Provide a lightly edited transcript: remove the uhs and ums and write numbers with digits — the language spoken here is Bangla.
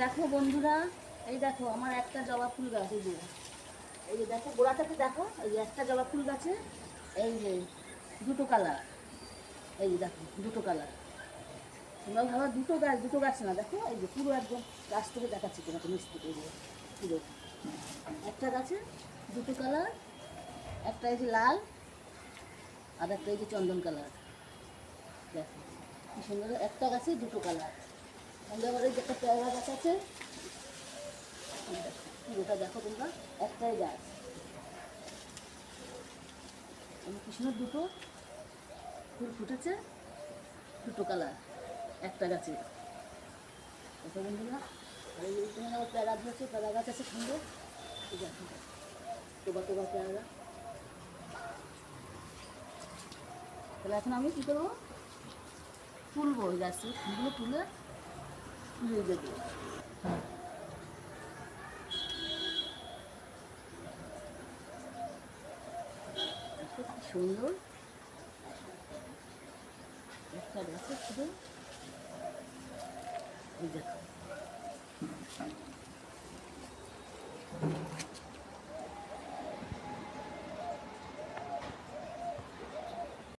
দেখো বন্ধুরা, এই দেখো আমার একটা জবা ফুল গাছ। এই যে দেখো গোড়াটাতে দেখো, এই যে একটা জবা ফুল গাছে এই যে দুটো কালার। এই যে দেখো দুটো কালার। তোমরা ভাবো দুটো গাছ না, দেখো এই যে পুরো একদম গাছ থেকে দেখাচ্ছি তোমাকে নিচ থেকে। এই যে পুরো একটা গাছে দুটো কালার, একটা এই যে লাল আর একটা এই যে চন্দন কালার। দেখো কি সুন্দর, একটা গাছে দুটো কালার। আমাদের আবার এই যে একটা পেয়ারা গাছ আছে, পুরোটা দেখো তোমরা একটাই গাছ। কি সুন্দর দুটো ফুল ফুটেছে, দুটো কালার একটা গাছে। দেখো বন্ধুরা, আর এই তোমার আবার পেয়ারা ধরেছে, পেয়ারা গাছ আছে সুন্দর। এই দেখো টোবা টোবা পেয়ারা। তাহলে এখন আমি কী করবো, তুলবো ওই গাছে ফুলগুলো তুলে তুলে দেবো। দেখো কি সুন্দর একটা গাছে শুধু। এই দেখো